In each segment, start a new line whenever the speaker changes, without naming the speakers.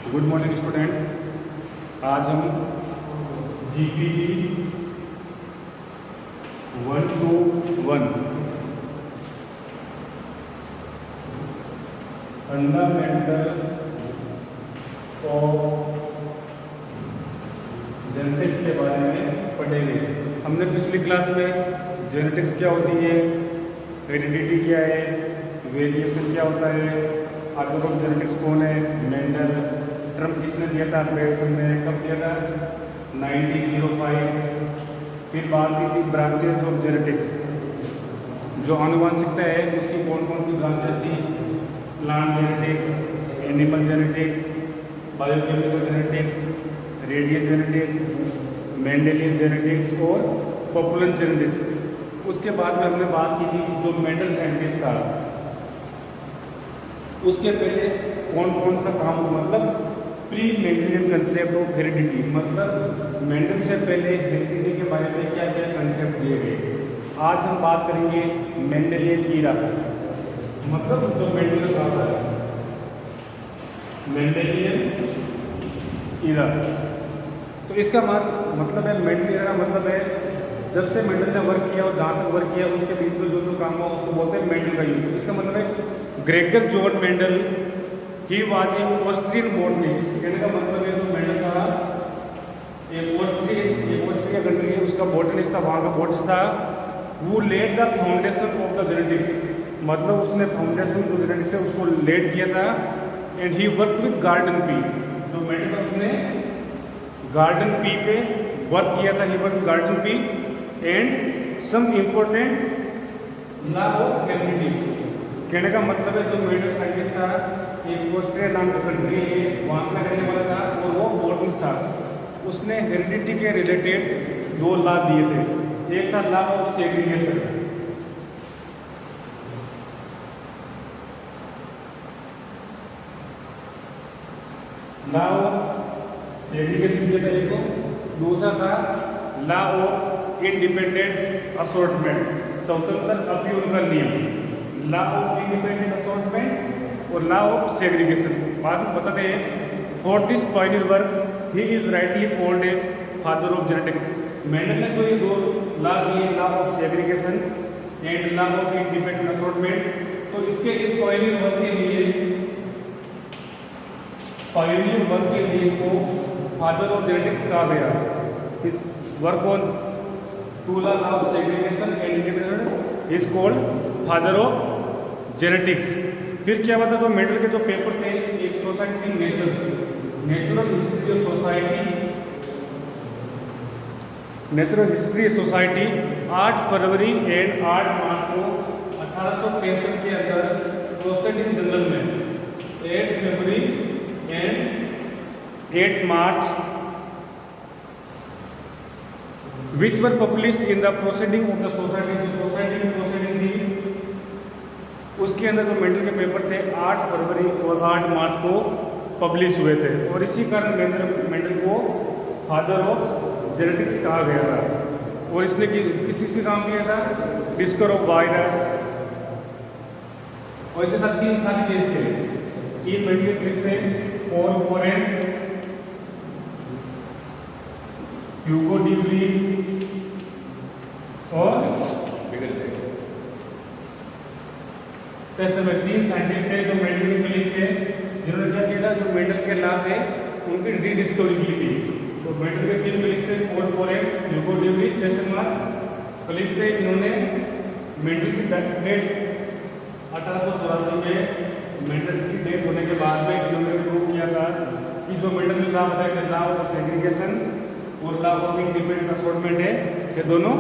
Good morning student. आज हम GPT 121 fundamental of genetics के बारे में पढ़ेंगे। हमने पिछली क्लास में जेनेटिक्स क्या होती है, हेरिडिटी क्या है, वेरिएशन क्या होता है, ऑर्डर ऑफ जेनेटिक्स कौन है, मेंडल, टर्म किसने दिया था, मेडिसन में कब दिया था, 1905। फिर बात की थी ब्रांचेज ऑफ जेनेटिक्स, जो आनुवंशिकता है उसकी कौन कौन सी ब्रांचेस थी, plant genetics, animal genetics, biochemical genetics, radial genetics, Mendelian genetics और पॉपुलेशन जेनेटिक्स। उसके बाद में हमने बात की थी जो मेंडल साइंटिस्ट था उसके पहले कौन कौन सा काम, मतलब pre Mendelian concept of heredity, मतलब मेंडल से पहले हेरिडिटी के बारे में क्या क्या कंसेप्ट दिए गए। आज हम बात करेंगे मेंडेलियन ईरा, मतलब जो मेंडल का था मेंडेलियन ईरा। तो इसका मतलब है मेंडल ईरा का मतलब है जब से मेंडल ने वर्क किया और जहाँ तक वर्क किया उसके बीच में जो जो काम हुआ उसको बोलते हैं मेंडल का युग। इसका मतलब है Gregor John Mendel he was A Austrian botanist. कहने का मतलब है जो मेंडल था एक ऑस्ट्रिया कंट्री है, उसका बॉटनिस्ट था, वहाँ का बॉटनिस्ट था। वो led the foundation of the genetics, मतलब उसने फाउंडेशन जो जेनेटिक्स है उसको लेड किया था। And he work with garden pea, जो मेंडल था उसने गार्डन पी पे वर्क किया था, he work garden pea and some important law of heredity. कहने का मतलब है जो मेंडल साइंटिस्ट था एक ऑस्ट्रिया नाम की कंट्री है, वहाँ का रहने वाला था और वो बॉटनिस्ट था। उसने हेरिडिटी के रिलेटेड दो लॉ दिए थे। एक था law of segregation, law of segregation दिया था एक को। दूसरा था लॉ ऑफ इंडिपेंडेंट असॉर्टमेंट, स्वतंत्र अपयून का नियम, लॉ ऑफ इंडिपेंडेंट असॉर्टमेंट और लॉ ऑफ सेग्रीगेशन। बाद में बताते हैं for this pioneer work he is rightly called as father of genetics. Mendel ने जो ये दो लॉ दिए, law of segregation and law of independent assortment, तो इसके इस पायनियर वर्क के लिए इसको फादर ऑफ जेनेटिक्स कहा गया। इस work on two law of segregation and independent is called father of genetics. फिर क्या हुआ था, जो मेंडल के जो पेपर थे, एक society natural history of society, natural history society 8 February and 8 मार्च को 1863 के अंदर प्रोसीडिंग जनरल में 8 फरवरी and 8 March which were published in the proceeding of the society. जो सोसाइटी की प्रोसीडिंग थी उसके अंदर जो मेंडल के पेपर थे 8 फरवरी और 8 मार्च को पब्लिश हुए थे और इसी कारण मेंडल को फादर ऑफ जेनेटिक्स कहा गया था। और इसने किस चीज़ के काम किया था, डिस्कवर ऑफ वायरस और इसके साथ 3 साल केस थे। 3 मेंडल केस थे, Paul coherence, Hugo de Vries और में 3 साइंटिस्ट थे जो मेंडल के कलीग थे, जिन्होंने क्या किया था, जो मेंडल के लॉ थे उनकी रीडिस्कवरी की थी। तो मेंडल के 3 कलीग थे, Paul coherence, Hugo de Vries, colleague थे। इन्होंने मेंडल की डेथ 1884 में मेंडल की डेथ होने के बाद में इन्होंने प्रूव किया था कि जो मेंडल ने लॉ बताया था, लॉ ऑफ सेग्रीगेशन और लॉ ऑफ इंडिपेंडेंट असॉर्टमेंट है, ये दोनों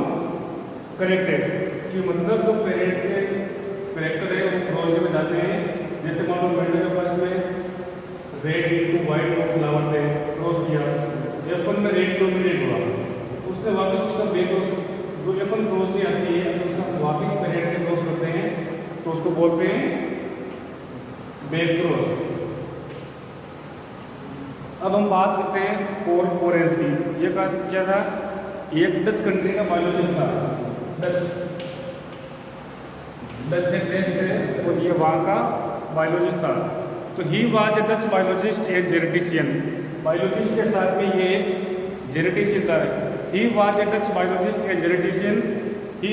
करेक्ट है। कि मतलब जो पेरेंट के करेक्टर है वो क्रॉस में जाते हैं। जैसे मान लो मेंडल के फर्स्ट में red into white of flower थे, क्रॉस किया, F1 में रेड डोमिनेट हुआ, उससे वापस उसका बेक जो F1 क्रॉस नहीं आती है तो उसका वापस पेरेंट से क्रॉस करते हैं तो उसको बोलते हैं बेक क्रॉस। अब हम बात करते हैं पॉल कोरेंस की। ये क्या था, एक डच कंट्री का बायोलॉजिस्ट था, डच टेस्ट है और ये वहाँ का बायोलॉजिस्ट था। तो he was a Dutch biologist and geneticist, biologist के साथ में ये जेनेटिशियन था। He was a Dutch biologist and geneticist, he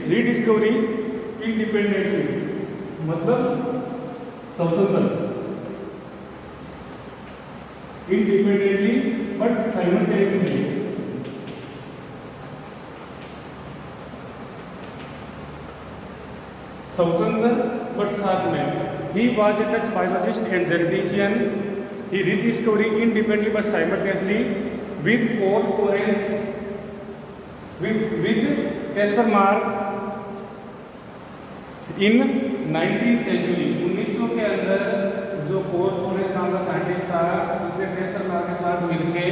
rediscovery independently, मतलब स्वतंत्र, इंडिपेंडेंटली बट साइमल्टेनियसली, स्वतंत्र बट साथ में। He was a Dutch biologist and geneticist, he rediscovery independently but simultaneously with Correns with Tschermak in 19th century. 1900 के अंदर जो coherence नाम का साइंटिस्ट था, उसने टेसरमार्क के साथ मिलकर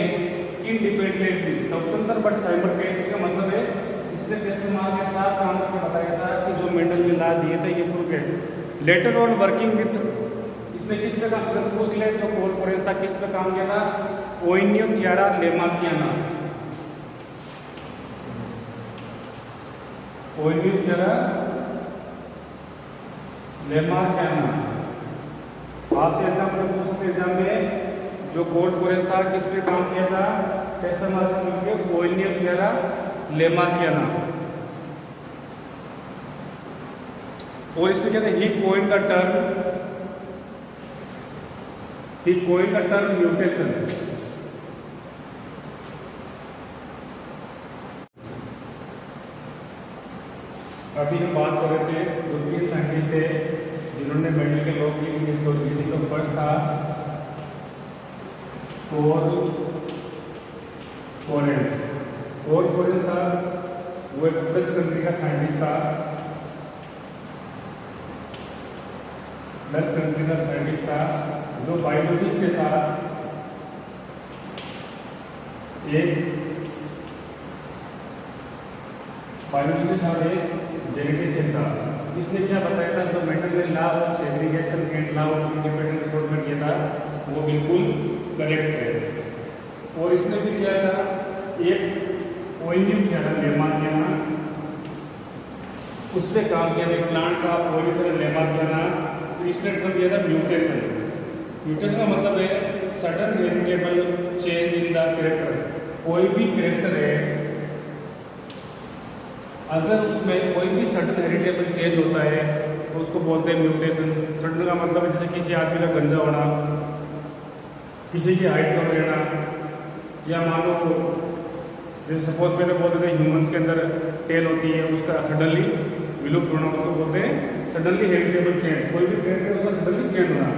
इंडिपेंडेंटली, स्वतंत्र बट साइमल्टेनियसली का मतलब है इसने टेसरमार्क के साथ काम करके बताया था कि जो मेंडल ने ला दिए थे ये प्रूव है। लेटर ऑन वर्किंग विद, इसने किस पे काम, अगर पूछ ले जो कोहेरेंस था किस पे काम किया था, ओइनियो थियारा लेमार्कियाना, ओइनियो थियारा लेमार्कियाना। आपसे एग्जाम में पूछ सकते एग्जाम में जो कोहेरेंस था किस पे काम किया था, टेसरमार्क से मिलकर ओइनियो थियारा लेमार्कियाना। और इसमें कहते हैं ही कोइन्ड द टर्म म्यूटेशन। अभी हम बात कर रहे थे जो 3 साइंटिस्ट थे जिन्होंने मेंडल के लॉ की डिस्कवरी की। तो फर्स्ट था कोहेरेंस था, वो एक डच कंट्री का साइंटिस्ट था, डच कंट्री का साइंटिस्ट था जो बायोलॉजिस्ट के साथ एक जेनेटिशियन था। इसने क्या बताया था, जो मेंडल ने law of segregation and law of independent assortment किया था वो बिल्कुल करेक्ट है। और इसने भी किया था एक ओइनियो थियारा लेमार्कियाना, उस पर काम किया था प्लांट का ओइनियो थियारा लेमार्कियाना। तो इसने टर्म दिया था म्यूटेशन। म्यूटेशन का मतलब है sudden heritable change in the character. कोई भी कैरेक्टर है अगर उसमें कोई भी सडन हेरिटेबल चेंज होता है तो उसको बोलते हैं म्यूटेशन। सडन का मतलब है जैसे किसी आदमी का गंजा होना, किसी की हाइट कम रहना, या मान लो जैसे सपोज पहले बोलते थे ह्यूमंस के अंदर टेल होती है उसका सडनली विलुप्त होना, उसको बोलते हैं सडनली हेरिटेबल चेंज। कोई भी कैरेक्टर उसका सडनली चेंज होना।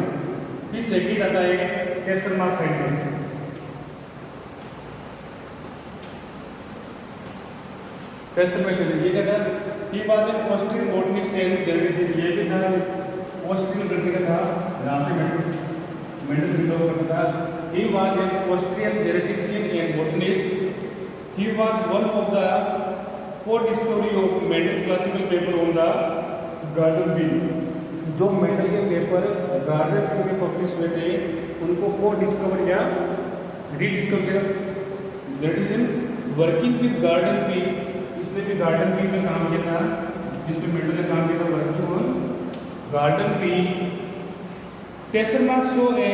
फिर सेकंड आता है टेसरमार्क साइंटिस्ट। ये क्या था, he was an Austrian botanist and geneticist. ये भी था ऑस्ट्रियन कंट्री का था, जहाँ से मेंडल बिलोंग करता था। He was an Austrian geneticist and botanist. He was one of the co-discovery of Mendel classical paper on the garden pea. जो मेंडल के पेपर गार्डन बी में पब्लिश हुए थे उनको को-डिस्कवर या रीडिस्कवर किया geneticist working with garden pea. इसने भी गार्डन बी में काम किया था, जिसमें मेंडल ने काम किया था working on garden pea. Tschermak show a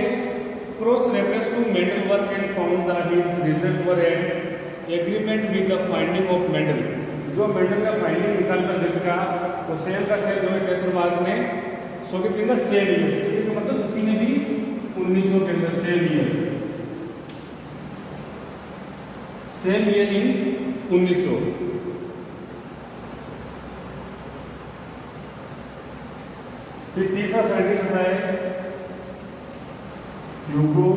cross reference to Mendel work and found the his result were an agreement with the finding of Mendel. जो मेंडल का फाइंडिंग निकालता रिजल्ट का वो सेल का सेल जो है टेसरमार्क ने सोवियत के अंदर सेल ईयर, मतलब उसी ने भी 1900 के अंदर सेल ईयर इन 1900। फिर तीसरा साइंटिस्ट होता है ह्यूगो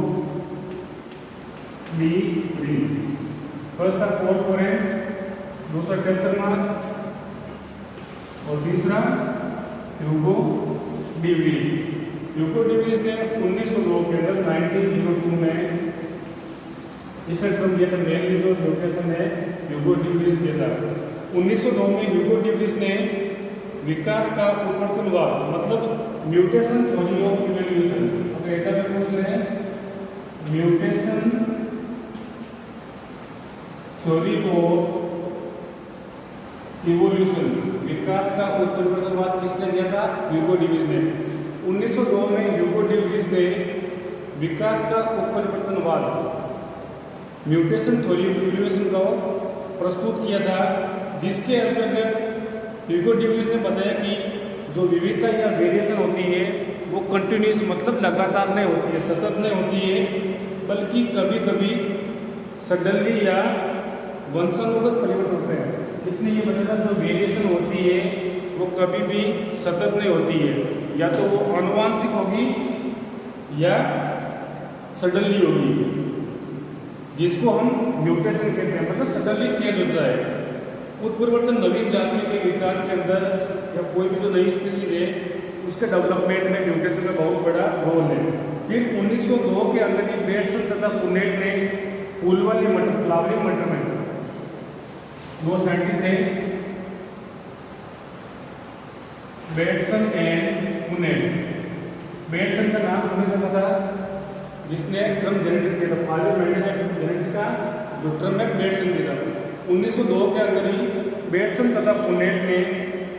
डी व्रीज। फर्स्ट था कोहेरेंस, दूसरा टेसरमार्क और तीसरा Hugo de Vries. Hugo de Vries ने 1902 के अंदर 1902 में इसने टर्म दिया था, मेनली जो म्यूटेशन है ह्यूगो डी व्रीज दिया था। 1902 में ह्यूगो डी व्रीज ने विकास का उपवर्तनवाद, मतलब म्यूटेशन थ्योरी ऑफ इवोल्यूशन, अगर ऐसा भी पूछ रहे हैं म्यूटेशन थ्योरी ऑफ इवोल्यूशन, विकास का उपवर्तनवाद किसने दिया था, ह्यूगो डी व्रीज ने। 1902 में ह्यूगो डी व्रीज ने विकास का उत्परिवर्तनवाद म्यूटेशन थ्योरी ऑफ इवोल्यूशन को प्रस्तुत किया था, जिसके अंतर्गत ह्यूगो डी व्रीज ने बताया कि जो विविधता या वेरिएशन होती है वो कंटिन्यूस मतलब लगातार नहीं होती है, सतत नहीं होती है, बल्कि कभी कभी सडनली या वंशानुगत परिवर्तन होते हैं। इसने ये बताया जो वेरिएशन होती है वो कभी भी सतत नहीं होती है, या तो वो आनुवांशिक होगी या सडनली होगी, जिसको हम म्यूटेशन कहते हैं, मतलब सडनली चेंज होता है। उत्परिवर्तन नवीन जातियों के विकास के अंदर या कोई भी जो नई स्पीसीज है उसके डेवलपमेंट में म्यूटेशन का बहुत बड़ा रोल है। फिर 1902 के अंदर ही बेटसन तथा पुनेट ने फूल वाली मटर, फ्लावरिंग मटर में दो साइंटिस्ट थे, बेटसन एंड पुनेट। बेटसन का नाम सुनने का था, जिसने ट्रम जेनेटिक्स किया था, जेनेटिक्स का जो ट्रम है बेटसन किया था। 1902 के अंदर ही बेटसन तथा पुनेट ने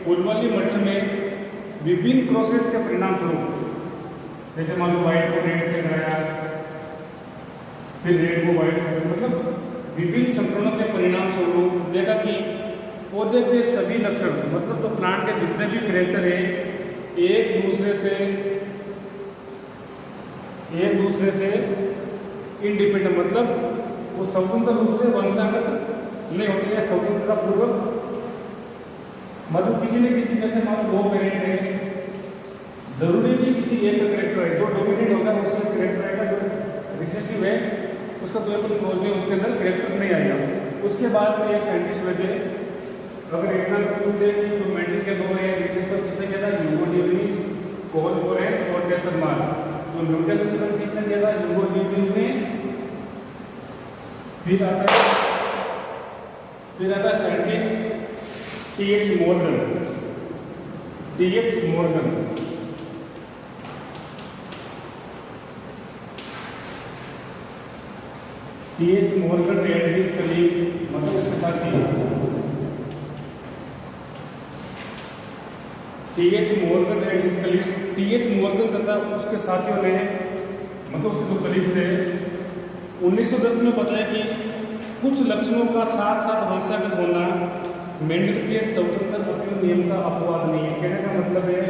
फूल वाली मटर में विभिन्न प्रोसेस के परिणाम स्वरूप, जैसे मान लो व्हाइट को रेड से कराया, फिर रेड को व्हाइट से, मतलब विभिन्न संक्रमणों के परिणाम स्वरूप देखा कि पौधे के सभी लक्षण, मतलब तो प्लांट के जितने भी कैरेक्टर है एक दूसरे से इंडिपेंडेंट, मतलब वो स्वतंत्र रूप से वंशागत नहीं होते हैं, स्वतंत्रता पूर्वक, मतलब किसी न किसी, जैसे मान लो दो पेरेंट है, जरूरी नहीं किसी एक का करेक्टर है, जो डोमिनेट होगा उसका करेक्टर आएगा, जो रिसेसिव है उसका कोई अपन क्लोज नहीं, उसके अंदर करेक्टर नहीं आएगा। उसके बाद में एक साइंटिस्ट बैठे, अगर एग्जाम्पल पूछ दे कि जो मेंडल के दो है डिस्कस किसने किया था, ह्यूगो डी व्रीज, कोहन कोरेस और डेसरमान। जो म्यूटेशन किसने किया था, ह्यूगो डी व्रीज ने। फिर आता scientist TH. Morgan. TH. Morgan and his colleagues, मतलब उसके साथी TH. Morgan and his colleagues. TH. Morgan तथा उसके साथियों ने, मतलब उसके जो कलीग्स थे, 1910 में बताया कि कुछ लक्षणों का साथ साथ वंशागत होना मेंडल के स्वतंत्र अपील नियम का अपवाद नहीं है। कहने का मतलब है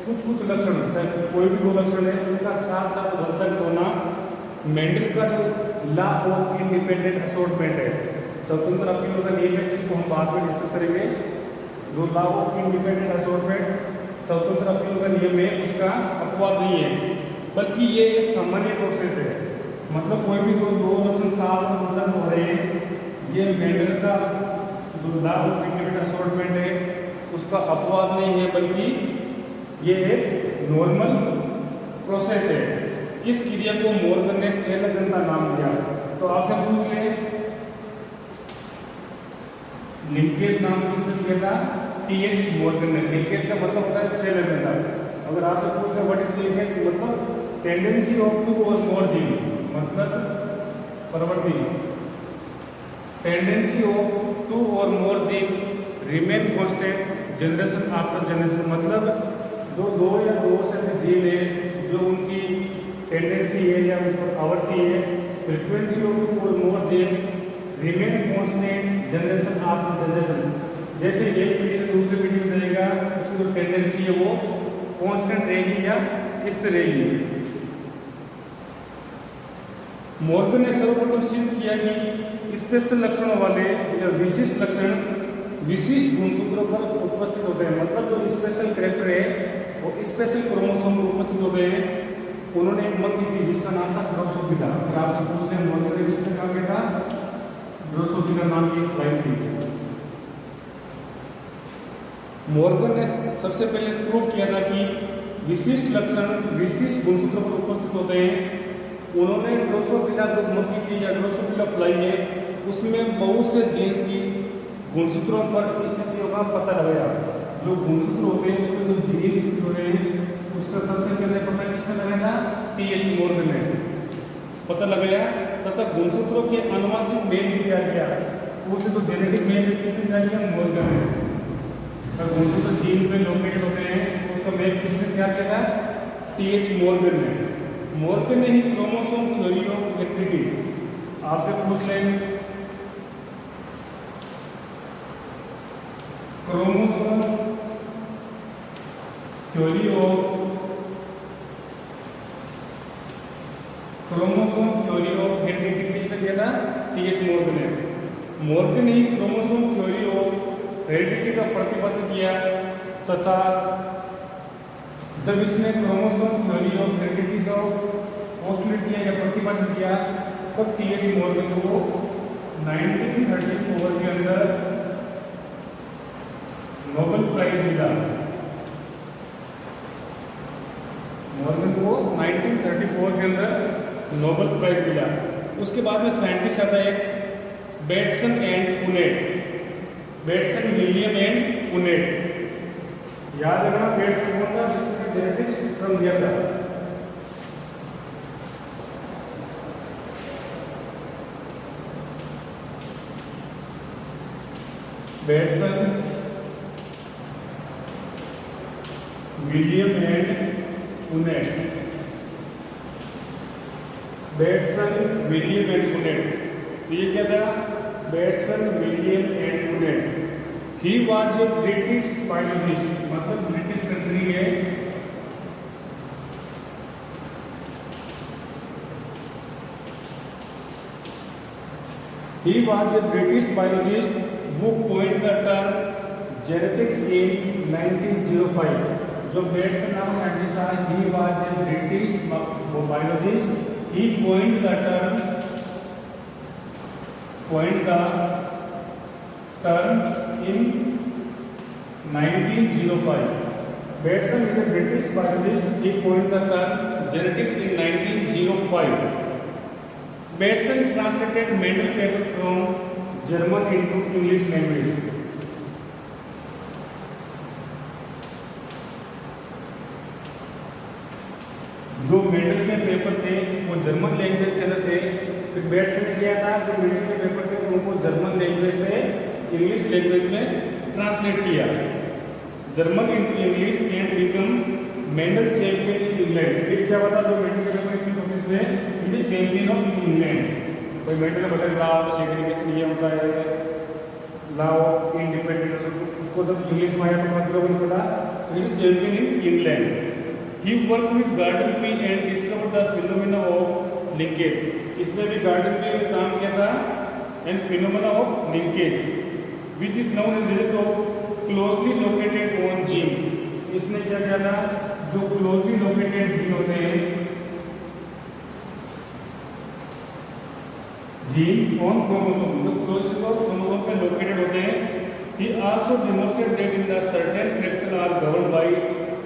कुछ लक्षण, चाहे कोई भी दो लक्षण है, उनका साथ साथ वंशागत होना मेंडल का जो लॉ ऑफ इंडिपेंडेंट असॉर्टमेंट है, स्वतंत्र अपील का नियम है, जिसको हम बाद में डिस्कस करेंगे। जो लॉ ऑफ इंडिपेंडेंट असॉर्टमेंट, स्वतंत्र अपील का नियम है, उसका अपवाद नहीं है, बल्कि ये एक सामान्य प्रोसेस है। मतलब कोई भी जो दो लक्षण साथ साथ वंशागत हो रहे हैं, ये मेंडल का जो लॉ ऑफ इंडिपेंडेंट असॉर्टमेंट है उसका अपवाद नहीं है, बल्कि ये एक नॉर्मल प्रोसेस है। इस क्रिया को मॉर्गन ने सेल का नाम दिया। तो आपसे पूछ ले, लिंकेज नाम किसने दिया था, टी.एच. मॉर्गन ने। लिंकेज का मतलब होता है सेल का। अगर आपसे पूछ ले व्हाट इज लिंकेज, मतलब tendency of two or more gene, मतलब प्रवृत्ति, tendency of two or more gene remain constant generation after generation, मतलब जो दो या दो से अधिक जीन है, जो उनकी टेंडेंसी है या आवृत्ति है, frequency of two or more genes remain constant generation after generation. जैसे एक पीढ़ी से दूसरी पीढ़ी में जाएगा, उसकी जो टेंडेंसी है वो कांस्टेंट रहेगी या स्थिर रहेगी। मॉर्गन ने सर्वप्रथम सिद्ध किया कि स्पेशल लक्षणों वाले या विशिष्ट लक्षण विशिष्ट गुणसूत्रों पर उपस्थित होते हैं, मतलब जो स्पेशल कैरेक्टर है वो स्पेशल क्रोमोसोम पर उपस्थित होते हैं। उन्होंने एक मत की थी जिसका नाम था ड्रोसोफिला। अगर आपसे पूछते हैं मॉर्गन ने किसने काम किया था, ड्रोसोफिला नाम की एक फ्लाइट थी। मॉर्गन ने सबसे पहले प्रूव किया था कि विशिष्ट लक्षण विशिष्ट गुणसूत्रों पर उपस्थित होते हैं। उन्होंने ड्रोसोफिला जो मक्खी थी या ड्रोसोफिला फ्लाई है, उसमें बहुत से जीन्स की गुणसूत्रों पर स्थितियों का पता लगाया। जो गुणसूत्र होते हैं उसमें जो जीन स्थित हो रहे हैं, उसका सबसे पहले पता किसने लगाया था, टी.एच. मॉर्गन ने पता लगाया, तथा गुणसूत्रों के आनुवंशिक मेल भी तैयार किया। उससे जो जेनेटिक मेल किसने तैयार किया, मॉर्गन ने। गुणसूत्र जीन पे लोकेटेड होते हैं, उसका मेल किसने तैयार किया था, टीएच मॉर्गन ने। मॉर्गन ने ही क्रोमोसोम थ्योरी ऑफ हेरेडिटी आपसे पूछ लें, क्रोमोसोम थ्योरी ऑफ हेरेडिटी किसने दिया था? टीएच मॉर्गन ने। मॉर्गन ने ही क्रोमोसोम थ्योरी ऑफ हेरेडिटी का प्रतिपादन किया तथा जब इसने क्रोमोसोम थ्योरी ऑफ हेरेडिटी का पोस्टुलेट किया या प्रतिपादन किया तब टीएच मॉर्गन को 1934 के अंदर नोबेल प्राइज मिला। मॉर्गन को 1934 के अंदर नोबेल प्राइज मिला। उसके बाद में साइंटिस्ट आता है Bateson and Punnett, Bateson William and Punnett. याद रखना बेटसन कौन था जिसने जेनेटिक्स टर्म दिया था। Bateson William and Punnett, Bateson William and Punnett. तो ये क्या था? Bateson William and Punnett. He was A British biologist, मतलब ब्रिटिश कंट्री है। ही was A British biologist who coined the term genetics in 1905। जो Bateson नाम साइंटिस्ट था, he was a British biologist, he coined the term in 1905। Batson is a British biologist, he coined the term genetics in 1905। Batson translated Mendel paper from German into English language। जो Mendel के paper थे वो German language के अंदर थे। फिर Bateson ने किया था जो मेंडल के पेपर थे उनको जर्मन लैंग्वेज से इंग्लिश लैंग्वेज में ट्रांसलेट किया। German into English and become Mendel champion in England. फिर क्या बता जो मेंडल के पेपर इसमें इज चैंपियन ऑफ इंग्लैंड। कोई मेंडल ने बताया लाओ सेग्रीगेशन ये होता है, लाओ इंडिपेंडेंस, उसको जब इंग्लिश में आया तो मतलब पता is champion in England. He worked with Gordon Pee and discovered the phenomena of linkage। इसने भी Gordon Pee में काम किया था and phenomena of linkage which is known as result of closely located on gene। इसने क्या किया था? जो closely located जीन होते हैं, जीन on chromosome, जो क्रोमोसोम पे लोकेटेड होते हैं। He also demonstrated that in the certain characters are governed by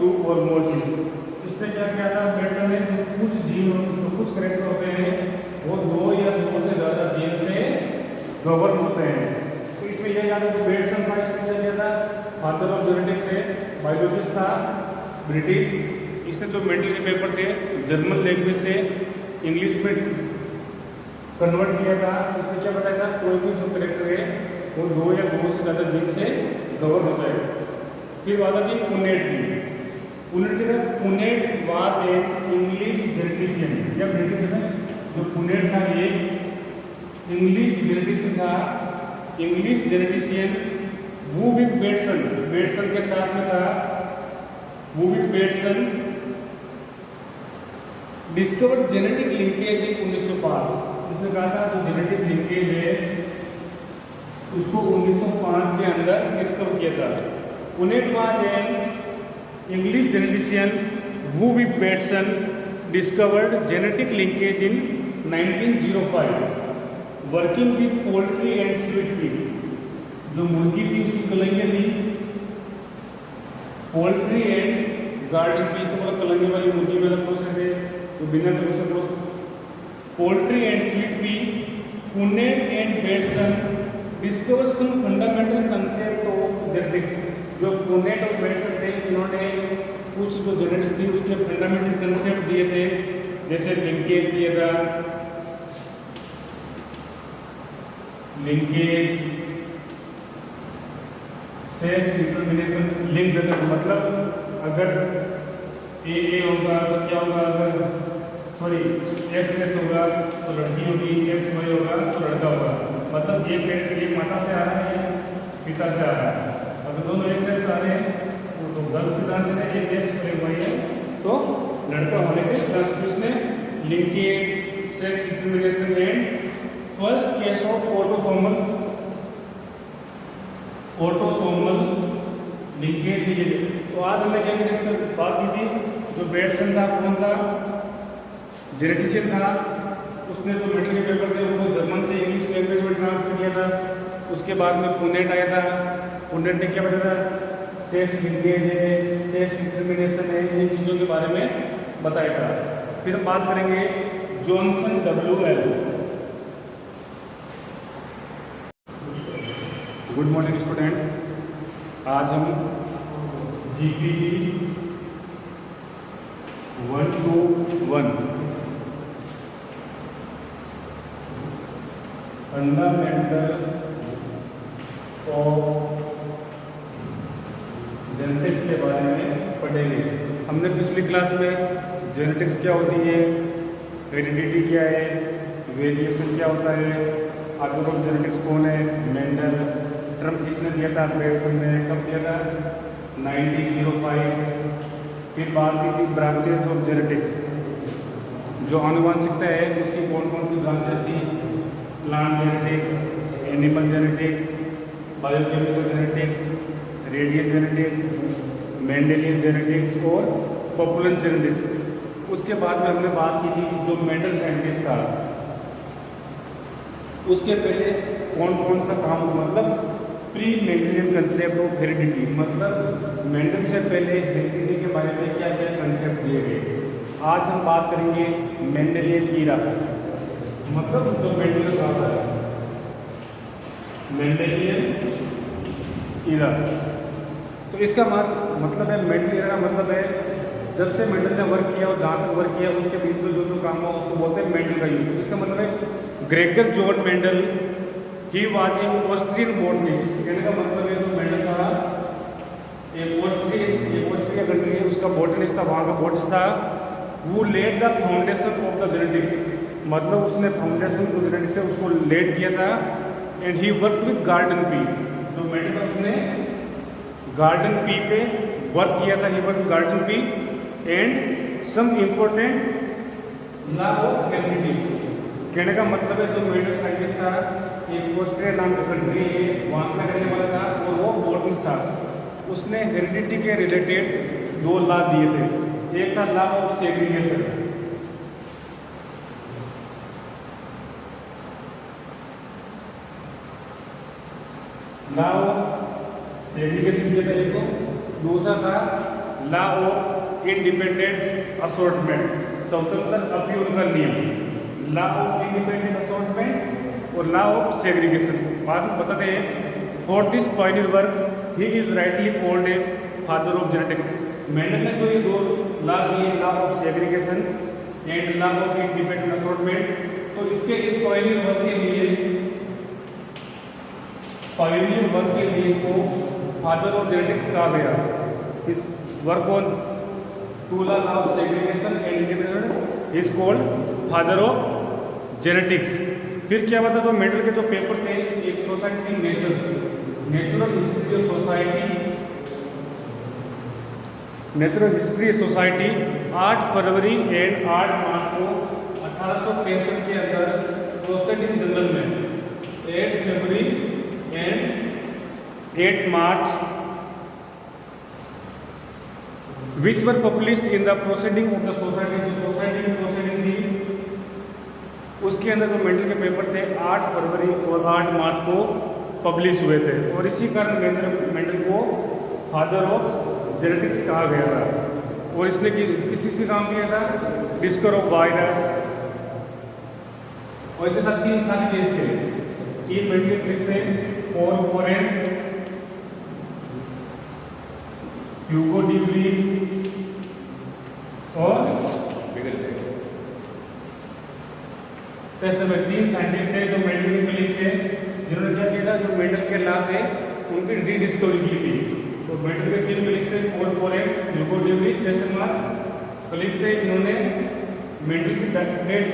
2 or more genes। इसने क्या किया था? बेटसन ने कुछ जीन जो कुछ करेक्टर होते हैं वो 2 या 2 से ज़्यादा जीन से गवर्न होते हैं। तो इसमें यह याद है जो बेटसन था इसने क्या किया था? फादर ऑफ जेनेटिक्स है, बायोलॉजिस्ट था, ब्रिटिश। इसने जो मेंडल के पेपर थे जर्मन लैंग्वेज से इंग्लिश में कन्वर्ट किया था। इसने क्या बताया था? कोई भी जो करेक्टर है वो 2 या 2 से ज़्यादा जीन से गवर्न होता है। फिर बात आती है पुनेट की। पुनेट वाज ए इंग्लिश जेनेटिशियन या ब्रिटिश है। जो पुनेट था ये इंग्लिश जेनेटिशियन था, इंग्लिश जेनेटिशियन। वो विद बेटसन, बेटसन के साथ में था। वो with Bateson discovered genetic linkage इन 1905। इसने कहा था जो जेनेटिक लिंकेज है उसको 1905 के अंदर डिस्कवर किया था। Punnett was an English genetician who with Batson discovered genetic linkage in 1905 working with poultry and sweet pea। जो मुर्गी थी उसकी कलंगियाँ थी, पोल्ट्री एंड गार्डन पी, इसका मतलब कलंगी वाली मुर्गी वाला प्रोसेस है तो बिना उसका process. Poultry and sweet pea, Punnett and Bateson discover some fundamental concept of genetics. जो पुनेट और बेटसन थे इन्होंने कुछ जो जेनेटिक्स थी उसके फंडामेंटल कंसेप्ट दिए थे, जैसे लिंकेज दिया था, लिंकेज, सेक्स डिटरमिनेशन। लिंक देते मतलब अगर ए होगा तो क्या होगा, अगर सॉरी एक्स एक्स होगा तो लड़की होगी, एक्स वाई होगा तो लड़का होगा। मतलब एक माता से आ रहा है, पिता से आ रहा है। अगर दोनों एक्स एक्स आ रहे हैं तो गर्ल्स के चांस है, एक एक्स और एक वाई है तो लड़का होने के चांस। इसमें linkage, sex determination and first case of autosomal linkage. तो आज हमने क्या किया, इसमें बात की थी। जो बेटसन था कौन था, जेनेटिशियन था, उसने जो मेडिकल के पेपर थे उनको जर्मन से इंग्लिश लैंग्वेज में ट्रांसफर किया था। उसके बाद में पुनेट आया था। पुनेट ने क्या बताया था, सेक्स लिंकेज है, सेक्स डिटरमिनेशन है, इन चीज़ों के बारे में बताया था। फिर हम बात करेंगे Johnson WL। Good morning student, आज हम GPD 121 फंडामेंटल ऑफ जेनेटिक्स के बारे में पढ़ेंगे। हमने पिछली क्लास में जेनेटिक्स क्या होती है, हेरिडिटी क्या है, वेरिएशन क्या होता है, फादर ऑफ जेनेटिक्स कौन है, मेंडल, टर्म किसने दिया था, बेटसन ने कब दिया था, 1905। फिर बात की थी ब्रांचेज ऑफ जेनेटिक्स, जो आनुवांशिकता है उसकी कौन कौन सी ब्रांचेस थी, plant genetics, animal genetics, biochemical genetics, radial genetics, Mendelian genetics और पॉपुलेशन जेनेटिक्स। उसके बाद में हमने बात की थी जो मेंडल साइंटिस्ट था उसके पहले कौन कौन सा काम, मतलब pre Mendelian concept of heredity, मतलब मेंडल से पहले हेरिडिटी के बारे में क्या क्या कंसेप्ट दिए गए। आज हम बात करेंगे मेंडेलियन ईरा, मतलब जो मेंडल का है मेंडेलियन ईरा। तो इसका मतलब है, मेंडल ईरा का मतलब है जब से मेंडल ने वर्क किया और जहाँ तक वर्क किया उसके बीच में जो जो काम हुआ उसको बोलते हैं मेंडल का युग। इसका मतलब है Gregor John Mendel he was A Austrian botanist. कहने का मतलब है जो मेंडल था एक ऑस्ट्रिया कंट्री है, उसका बॉटनिस्ट था, वहाँ का बॉटनिस्ट था। वो led the foundation of the genetics, मतलब उसने फाउंडेशन जो जेनेटिक्स है उसको लेड किया था। And he work with garden pea, तो मेंडल उसने गार्डन पी पे वर्क किया था, he work garden pea and some important law of heredity. कहने का मतलब है जो मेंडल साइंटिस्ट था एक ऑस्ट्रिया नाम की कंट्री है, वहाँ का रहने वाला था और वो बॉटनिस्ट था। उसने हेरिडिटी के रिलेटेड 2 लॉ दिए थे। एक था law of segregation, law of segregation दिया था एक को। दूसरा था लॉ ऑफ इंडिपेंडेंट असॉर्टमेंट, स्वतंत्र अपील का नियम, लॉ ऑफ इंडिपेंडेंट असॉर्टमेंट और लॉ ऑफ सेग्रीगेशन। बाद में बताते हैं for this pioneer work he is rightly called as father of genetics. Mendel ने जो ये 2 लॉ दिए, law of segregation and law of independent assortment, तो इस पायनियर वर्क के लिए इसको फादर ऑफ जेनेटिक्स कहा गया। इस work on 2 law of segregation and independent is called father of genetics. फिर क्या हुआ था, जो मेंडल के जो पेपर थे, एक society natural history society 8 February and 8 मार्च को 1865 के अंदर प्रोसीडिंग जनरल में 8 फरवरी and 8 March which were published in the proceeding of the society. जो सोसाइटी की प्रोसीडिंग थी उसके अंदर जो मेंडल के पेपर थे 8 फरवरी और 8 मार्च को पब्लिश हुए थे और इसी कारण मेंडल को फादर ऑफ जेनेटिक्स कहा गया था। और इसने किस चीज़ का काम किया था, डिस्कवर ऑफ वायरस और इसके साथ 3 सारे केस थे, 3 मेंडल केस थे, Paul coherence, Hugo de Vries और ऐसे में 3 साइंटिस्ट थे जो मेंडल के कलीग थे, जिन्होंने क्या किया था, जो मेंडल के लॉ थे उनकी रीडिस्कवरी की थी। तो मेंडल के 3 कलीग थे, Paul coherence, Hugo de Vries, तो लिखते इन्होंने मेंडल की डेट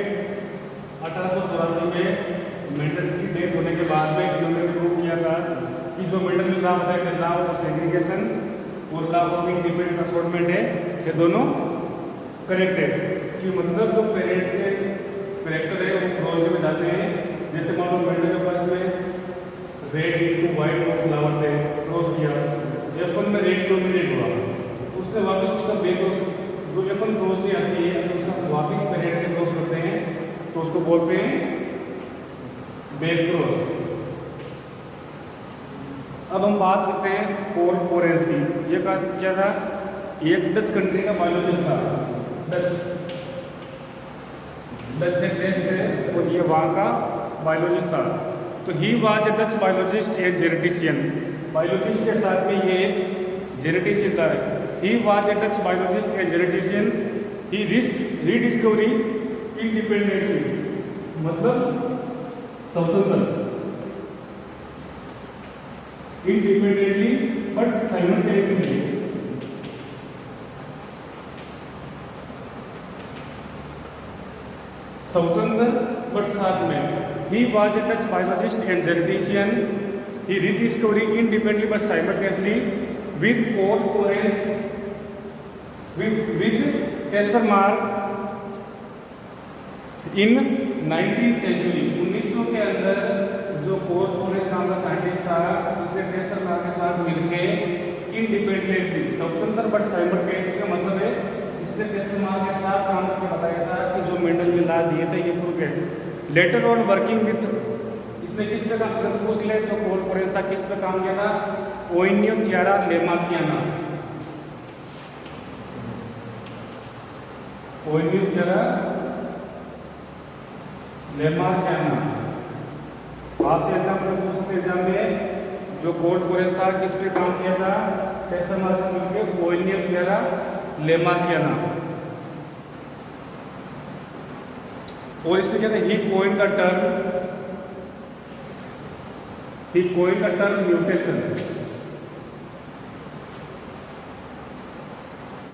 1884 में मेंडल की डेट होने के बाद में इन्होंने प्रूव किया था कि जो मेंडल ने लॉ बताया कि लॉ ऑफ सेग्रीगेशन और लॉ ऑफ इंडिपेंडेंट असॉर्टमेंट है, ये दोनों करेक्ट है। कि मतलब जो पेरेंट के करेक्टर है वो क्रॉस में जाते हैं। जैसे मान लो मेंडल के फर्स्ट में red to white of flower थे, क्रॉस किया, F1 में रेड डोमिनेट हुआ, उसने वापस उसका बे क्रॉस, जो F1 क्रॉस नहीं आती है तो उसका वापस पेरेंट से क्रॉस करते हैं तो उसको बोलते हैं बेक क्रॉस। अब हम बात करते हैं कोल कोरेंस की। ये क्या था, एक डच कंट्री का बायोलॉजिस्ट था, डच टेस्ट है और ये वहाँ का बायोलॉजिस्ट था। तो he was a Dutch biologist and geneticist, biologist के साथ में ये एक जेनेटिशियन था। He was a Dutch biologist and geneticist, he rediscovery independently, मतलब स्वतंत्र, इंडिपेंडेंटली बट साइमल्टेनियसली, स्वतंत्र बट साथ में। He was a Dutch biologist and geneticist, he rediscovery independently but simultaneously with Carl Correns with Tesselmark in 19th century. 1900 के अंदर जो कोल coherence नाम का साइंटिस्ट था, उसने टेस्लमार्क के साथ मिलकर इंडिपेंडेंटली, स्वतंत्र बट साइमल्टेनियसली का मतलब है इसने टेस्लमार्क के साथ काम करके बताया था कि जो मेंडल ने ला दिए थे ये प्रूव है। लेटर ऑन वर्किंग विद, इसने किस पे काम, अगर पूछ ले जो कोल कोरेंस था किस पे काम किया था, ओइनियो थियारा लेमार्कियाना, ओइनियो थियारा लेमार्कियाना। आपसे एग्जाम पूछ सकते एग्जाम में जो कोल कोरेंस था किस पे काम किया था, टेस्लमार्क से मिलकर ओइनियो थियारा लेमार्कियाना। और इसने क्या था, ही कोइन द टर्म म्यूटेशन,